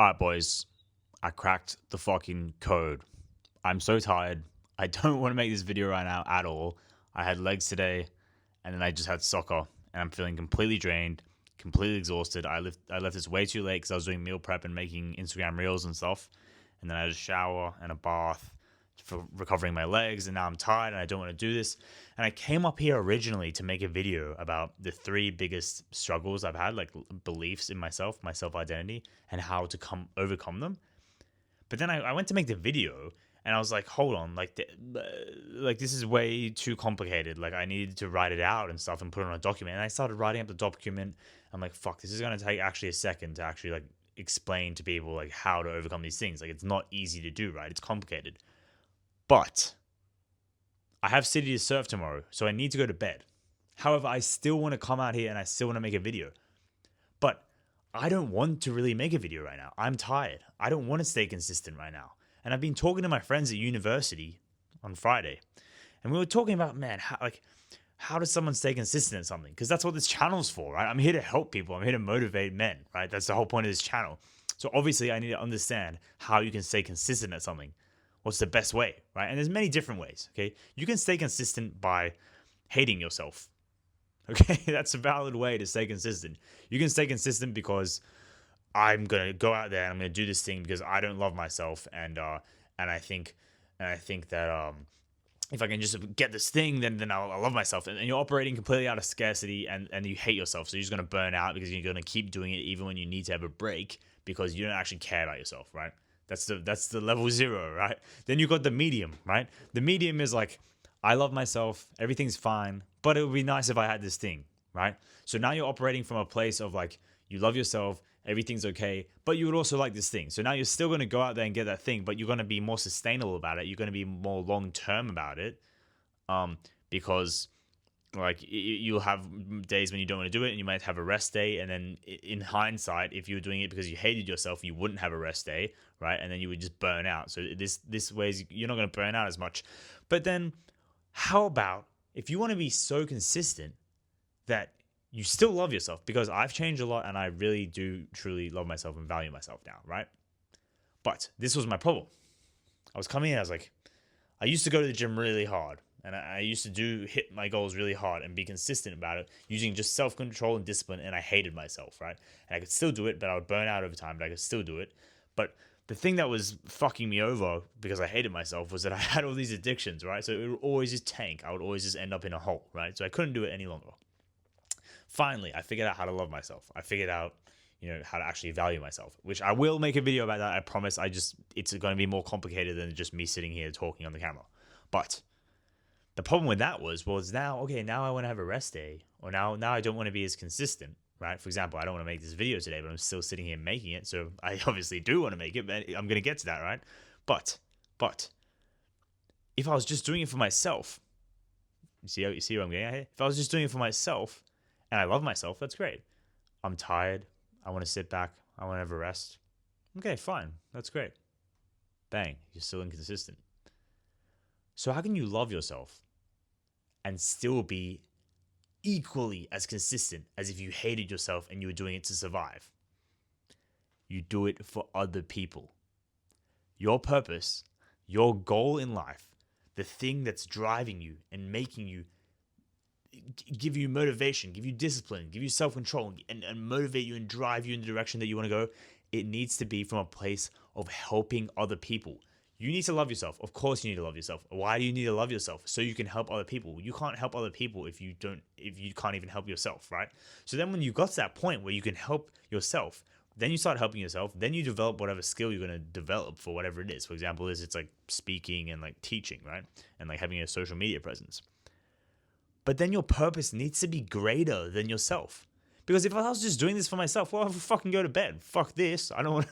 Alright, boys, I cracked the fucking code. I'm so tired. I don't want to make this video right now at all. I had legs today, and then I just had soccer, and I'm feeling completely drained, completely exhausted. I left this way too late because I was doing meal prep and making Instagram reels and stuff, and then I had a shower and a bath for recovering my legs, and now I'm tired and I don't want to do this. And I came up here originally to make a video about the three biggest struggles I've had, like beliefs in myself, my self identity, and how to overcome them. But then I went to make the video and I was like, hold on, like this is way too complicated. Like I needed to write it out and stuff and put it on a document. And I started writing up the document. I'm like, fuck, this is gonna take actually a second to actually like explain to people like how to overcome these things. Like it's not easy to do, right? It's complicated. But I have City to Surf tomorrow, so I need to go to bed. However, I still want to come out here and I still want to make a video. But I don't want to really make a video right now. I'm tired. I don't want to stay consistent right now. And I've been talking to my friends at university on Friday, and we were talking about, man, how does someone stay consistent at something? Because that's what this channel's for, right? I'm here to help people. I'm here to motivate men, right? That's the whole point of this channel. So obviously, I need to understand how you can stay consistent at something. What's the best way, right? And there's many different ways, okay? You can stay consistent by hating yourself, okay? That's a valid way to stay consistent. You can stay consistent because I'm gonna go out there and I'm gonna do this thing because I don't love myself, and I think that if I can just get this thing, then I'll love myself. And you're operating completely out of scarcity, and you hate yourself, so you're just gonna burn out because you're gonna keep doing it even when you need to have a break because you don't actually care about yourself, right? That's the level zero, right? Then you got the medium, right? The medium is like, I love myself, everything's fine, but it would be nice if I had this thing, right? So now you're operating from a place of like, you love yourself, everything's okay, but you would also like this thing. So now you're still going to go out there and get that thing, but you're going to be more sustainable about it. You're going to be more long term about it, because like you'll have days when you don't want to do it, and you might have a rest day. And then in hindsight, if you were doing it because you hated yourself, you wouldn't have a rest day, right? And then you would just burn out. So this ways you're not going to burn out as much. But then, how about if you want to be so consistent that you still love yourself? Because I've changed a lot, and I really do truly love myself and value myself now, right? But this was my problem. I was coming in, I was like, I used to go to the gym really hard, and I used to hit my goals really hard and be consistent about it using just self-control and discipline, and I hated myself, right? And I could still do it, but I would burn out over time, but I could still do it. But the thing that was fucking me over because I hated myself was that I had all these addictions, right? So it would always just tank. I would always just end up in a hole, right? So I couldn't do it any longer. Finally, I figured out how to love myself. I figured out, how to actually value myself, which I will make a video about that. I promise. It's going to be more complicated than just me sitting here talking on the camera. But the problem with that was now I want to have a rest day, or now I don't want to be as consistent, right? For example, I don't want to make this video today, but I'm still sitting here making it. So I obviously do want to make it, but I'm going to get to that, right? But if I was just doing it for myself, you see what I'm getting at here? If I was just doing it for myself and I love myself, that's great. I'm tired. I want to sit back. I want to have a rest. Okay, fine. That's great. Bang. You're still inconsistent. So how can you love yourself and still be equally as consistent as if you hated yourself and you were doing it to survive? You do it for other people. Your purpose, your goal in life, the thing that's driving you and making you, give you motivation, give you discipline, give you self-control, and motivate you and drive you in the direction that you want to go, it needs to be from a place of helping other people. You need to love yourself. Of course you need to love yourself. Why do you need to love yourself? So you can help other people. You can't help other people if you can't even help yourself, right? So then when you got to that point where you can help yourself, then you start helping yourself, then you develop whatever skill you're going to develop for whatever it is. For example, it's like speaking and like teaching, right? And like having a social media presence. But then your purpose needs to be greater than yourself. Because if I was just doing this for myself, well, I'll fucking go to bed. Fuck this. I'm not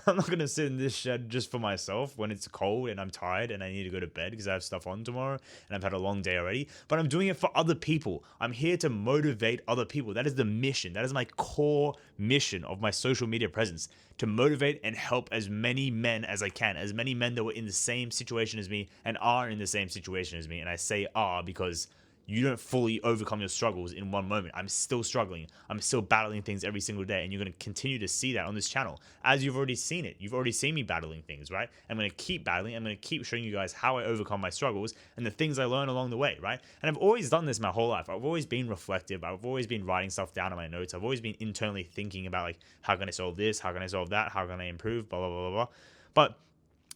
going to sit in this shed just for myself when it's cold and I'm tired and I need to go to bed because I have stuff on tomorrow and I've had a long day already. But I'm doing it for other people. I'm here to motivate other people. That is the mission. That is my core mission of my social media presence, to motivate and help as many men as I can, as many men that were in the same situation as me and are in the same situation as me. And I say are because You don't fully overcome your struggles in one moment. I'm still struggling. I'm still battling things every single day. And you're going to continue to see that on this channel, as you've already seen it. You've already seen me battling things, right? I'm going to keep battling. I'm going to keep showing you guys how I overcome my struggles and the things I learn along the way, right? And I've always done this my whole life. I've always been reflective. I've always been writing stuff down in my notes. I've always been internally thinking about, like, how can I solve this? How can I solve that? How can I improve? Blah, blah, blah, blah, blah. But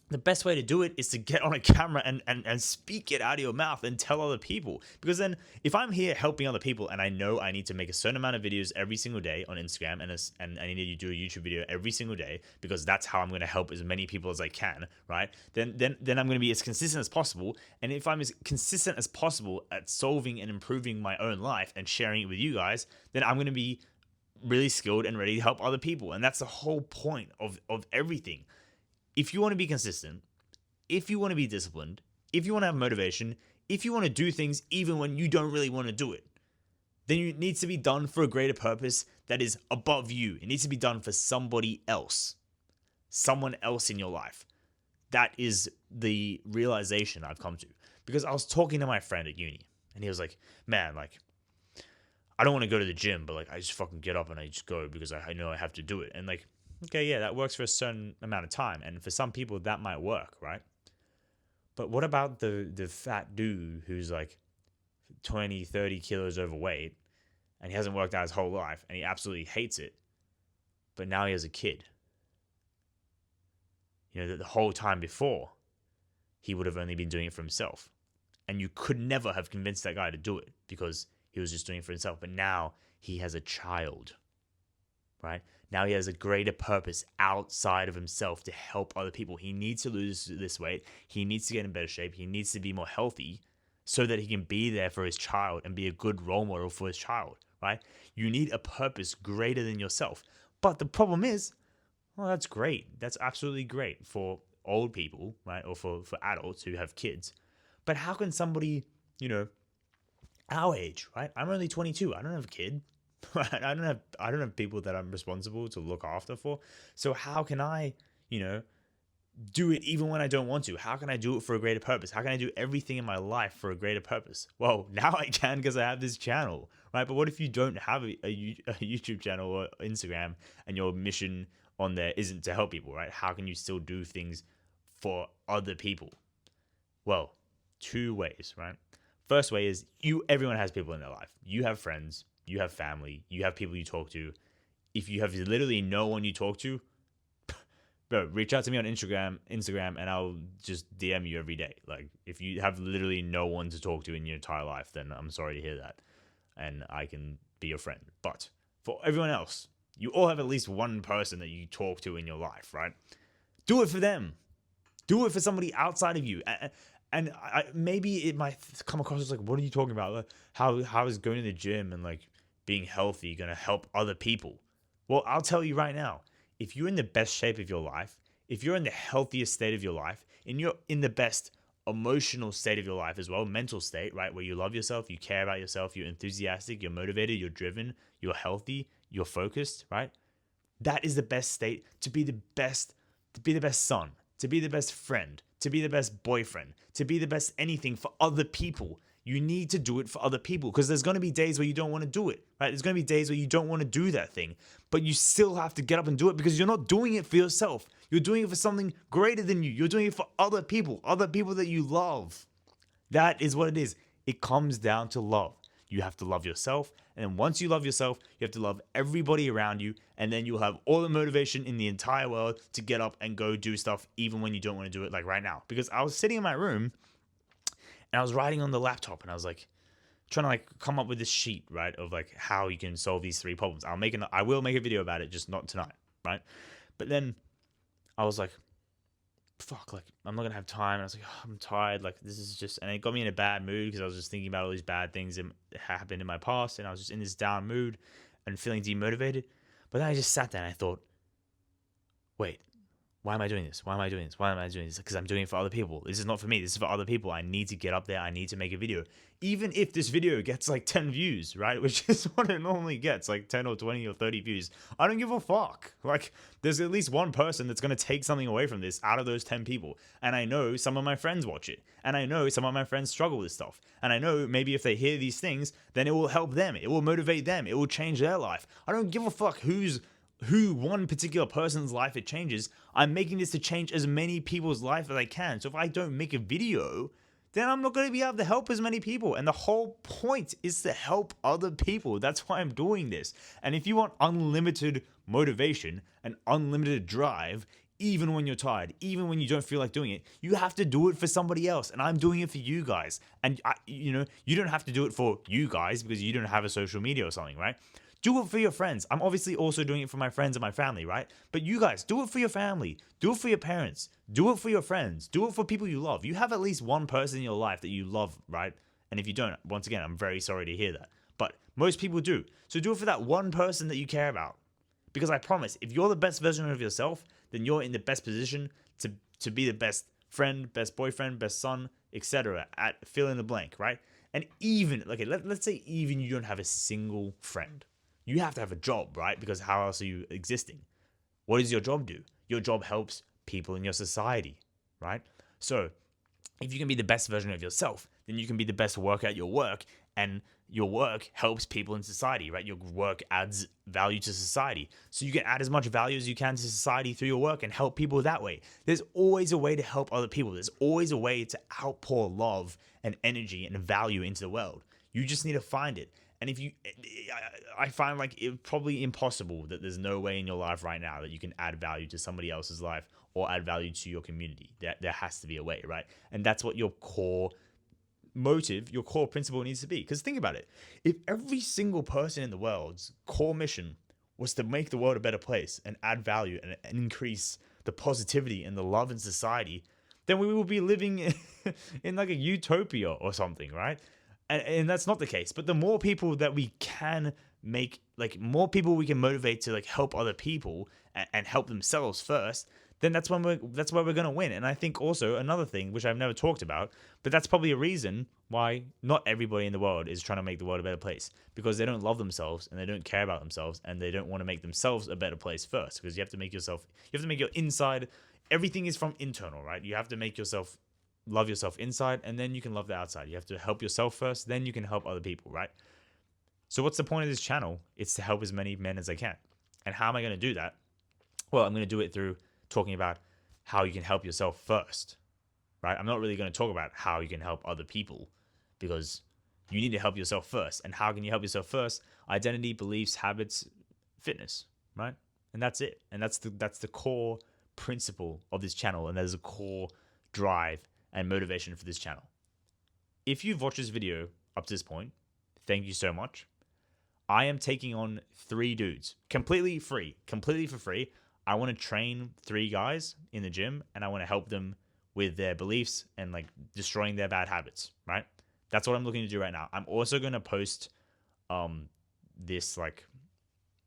the best way to do it is to get on a camera and speak it out of your mouth and tell other people. Because then if I'm here helping other people and I know I need to make a certain amount of videos every single day on Instagram and I need to do a YouTube video every single day because that's how I'm going to help as many people as I can, right? Then I'm going to be as consistent as possible. And if I'm as consistent as possible at solving and improving my own life and sharing it with you guys, then I'm going to be really skilled and ready to help other people. And that's the whole point of everything. If you want to be consistent, if you want to be disciplined, if you want to have motivation, if you want to do things even when you don't really want to do it, then it needs to be done for a greater purpose that is above you. It needs to be done for somebody else, someone else in your life. That is the realization I've come to. Because I was talking to my friend at uni, and he was like, man, like, I don't want to go to the gym, but like, I just fucking get up and I just go because I know I have to do it. And like, okay, yeah, that works for a certain amount of time. And for some people, that might work, right? But what about the fat dude who's like 20, 30 kilos overweight and he hasn't worked out his whole life and he absolutely hates it, but now he has a kid? You know, the whole time before, he would have only been doing it for himself. And you could never have convinced that guy to do it because he was just doing it for himself. But now he has a child, right? Now he has a greater purpose outside of himself to help other people. He needs to lose this weight. He needs to get in better shape. He needs to be more healthy so that he can be there for his child and be a good role model for his child, right? You need a purpose greater than yourself. But the problem is, well, that's great. That's absolutely great for old people, right? Or for adults who have kids. But how can somebody, you know, our age, right? I'm only 22. I don't have a kid. I don't have people that I'm responsible to look after for. So how can I, you know, do it even when I don't want to? How can I do it for a greater purpose? How can I do everything in my life for a greater purpose? Well, now I can because I have this channel, right? But what if you don't have a YouTube channel or Instagram and your mission on there isn't to help people, right? How can you still do things for other people? Well, two ways, right? First way is everyone has people in their life. You have friends, you have family, you have people you talk to. If you have literally no one you talk to, bro, reach out to me on Instagram, and I'll just DM you every day. Like, if you have literally no one to talk to in your entire life, then I'm sorry to hear that, and I can be your friend. But for everyone else, you all have at least one person that you talk to in your life, right? Do it for them. Do it for somebody outside of you. And maybe it might come across as like, what are you talking about? Like, how is going to the gym and like being healthy going to help other people? Well, I'll tell you right now, if you're in the best shape of your life, if you're in the healthiest state of your life, and you're in the best emotional state of your life as well, mental state, right? Where you love yourself, you care about yourself, you're enthusiastic, you're motivated, you're driven, you're healthy, you're focused, right? That is the best state to be the best son, to be the best friend, to be the best boyfriend, to be the best anything for other people. You need to do it for other people because there's going to be days where you don't want to do it, right? There's going to be days where you don't want to do that thing, but you still have to get up and do it because you're not doing it for yourself. You're doing it for something greater than you. You're doing it for other people that you love. That is what it is. It comes down to love. You have to love yourself. And then once you love yourself, you have to love everybody around you. And then you'll have all the motivation in the entire world to get up and go do stuff, even when you don't want to do it, like right now. Because I was sitting in my room and I was writing on the laptop and I was like, trying to like come up with this sheet, right? Of like how you can solve these 3 problems. I will make a video about it, just not tonight, right? But then I was like, fuck, like, I'm not gonna have time. And I was like, oh, I'm tired. Like, this is just, and it got me in a bad mood because I was just thinking about all these bad things that happened in my past. And I was just in this down mood and feeling demotivated. But then I just sat there and I thought, wait, why am I doing this? Why am I doing this? Why am I doing this? Because I'm doing it for other people. This is not for me. This is for other people. I need to get up there. I need to make a video. Even if this video gets like 10 views, right? Which is what it normally gets, like 10 or 20 or 30 views. I don't give a fuck. Like, there's at least one person that's going to take something away from this out of those 10 people. And I know some of my friends watch it. And I know some of my friends struggle with stuff. And I know maybe if they hear these things, then it will help them. It will motivate them. It will change their life. I don't give a fuck who one particular person's life it changes. I'm making this to change as many people's life as I can. So if I don't make a video, then I'm not going to be able to help as many people. And the whole point is to help other people. That's why I'm doing this. And if you want unlimited motivation and unlimited drive, even when you're tired, even when you don't feel like doing it, you have to do it for somebody else. And I'm doing it for you guys. And you don't have to do it for you guys because you don't have a social media or something, right? Do it for your friends. I'm obviously also doing it for my friends and my family, right? But you guys, do it for your family. Do it for your parents. Do it for your friends. Do it for people you love. You have at least one person in your life that you love, right? And if you don't, once again, I'm very sorry to hear that. But most people do. So do it for that one person that you care about. Because I promise, if you're the best version of yourself, then you're in the best position to be the best friend, best boyfriend, best son, etc. at fill in the blank, right? And even, okay, let's say even you don't have a single friend. You have to have a job, right? Because how else are you existing? What does your job do? Your job helps people in your society, right? So if you can be the best version of yourself, then you can be the best worker at your work, and your work helps people in society, right? Your work adds value to society. So you can add as much value as you can to society through your work and help people that way. There's always a way to help other people. There's always a way to outpour love and energy and value into the world. You just need to find it. And if you, I find like it's probably impossible that there's no way in your life right now that you can add value to somebody else's life or add value to your community. There has to be a way, right? And that's what your core motive, your core principle needs to be. Because think about it. If every single person in the world's core mission was to make the world a better place and add value and increase the positivity and the love in society, then we will be living in like a utopia or something, right? And that's not the case. But the more people that we can make, like more people we can motivate to like help other people and help themselves first, then that's where we're gonna win. And I think also another thing which I've never talked about, but that's probably a reason why not everybody in the world is trying to make the world a better place, because they don't love themselves and they don't care about themselves and they don't want to make themselves a better place first. Because you have to make your inside. Everything is from internal, right? You have to make yourself love yourself inside, and then you can love the outside. You have to help yourself first, then you can help other people, right? So what's the point of this channel? It's to help as many men as I can. And how am I going to do that? Well, I'm going to do it through talking about how you can help yourself first, right? I'm not really going to talk about how you can help other people, because you need to help yourself first. And how can you help yourself first? Identity, beliefs, habits, fitness, right? And that's it. And that's the core principle of this channel. And there's a core drive and motivation for this channel. If you've watched this video up to this point, thank you so much. I am taking on 3 dudes, completely for free. I want to train 3 guys in the gym, and I want to help them with their beliefs and like destroying their bad habits, right? That's what I'm looking to do right now. I'm also going to post this like,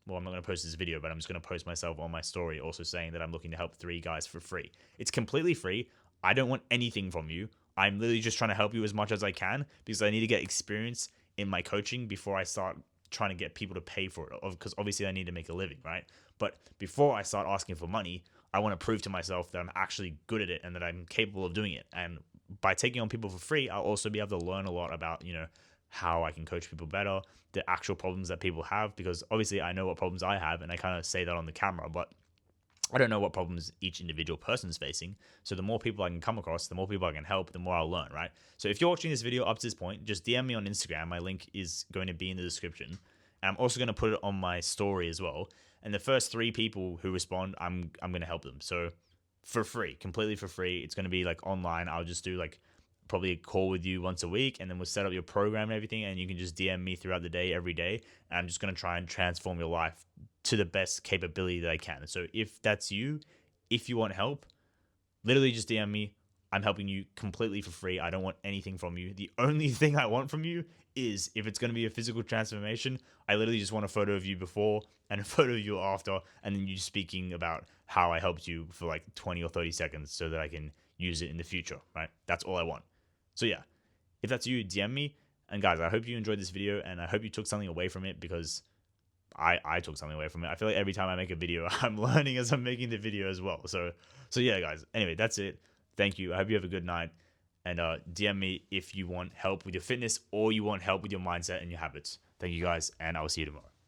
well, I'm not going to post this video, but I'm just going to post myself on my story also saying that I'm looking to help 3 guys for free. It's completely free. I don't want anything from you. I'm literally just trying to help you as much as I can, because I need to get experience in my coaching before I start trying to get people to pay for it, because obviously I need to make a living, right? But before I start asking for money, I want to prove to myself that I'm actually good at it and that I'm capable of doing it. And by taking on people for free, I'll also be able to learn a lot about, how I can coach people better, the actual problems that people have, because obviously I know what problems I have, and I kind of say that on the camera, but I don't know what problems each individual person's facing. So the more people I can come across, the more people I can help, the more I'll learn, right? So if you're watching this video up to this point, just DM me on Instagram. My link is going to be in the description. And I'm also going to put it on my story as well. And the first 3 people who respond, I'm going to help them. So for free, completely for free. It's going to be like online. I'll just do like probably a call with you once a week, and then we'll set up your program and everything, and you can just DM me throughout the day, every day. And I'm just going to try and transform your life to the best capability that I can. So if that's you, if you want help, literally just DM me. I'm helping you completely for free. I don't want anything from you. The only thing I want from you is, if it's going to be a physical transformation, I literally just want a photo of you before and a photo of you after, and then you speaking about how I helped you for like 20 or 30 seconds so that I can use it in the future, right? That's all I want. So yeah, if that's you, DM me. And guys, I hope you enjoyed this video, and I hope you took something away from it, because I took something away from it. I feel like every time I make a video, I'm learning as I'm making the video as well. So yeah, guys. Anyway, that's it. Thank you. I hope you have a good night. And DM me if you want help with your fitness or you want help with your mindset and your habits. Thank you, guys, and I will see you tomorrow.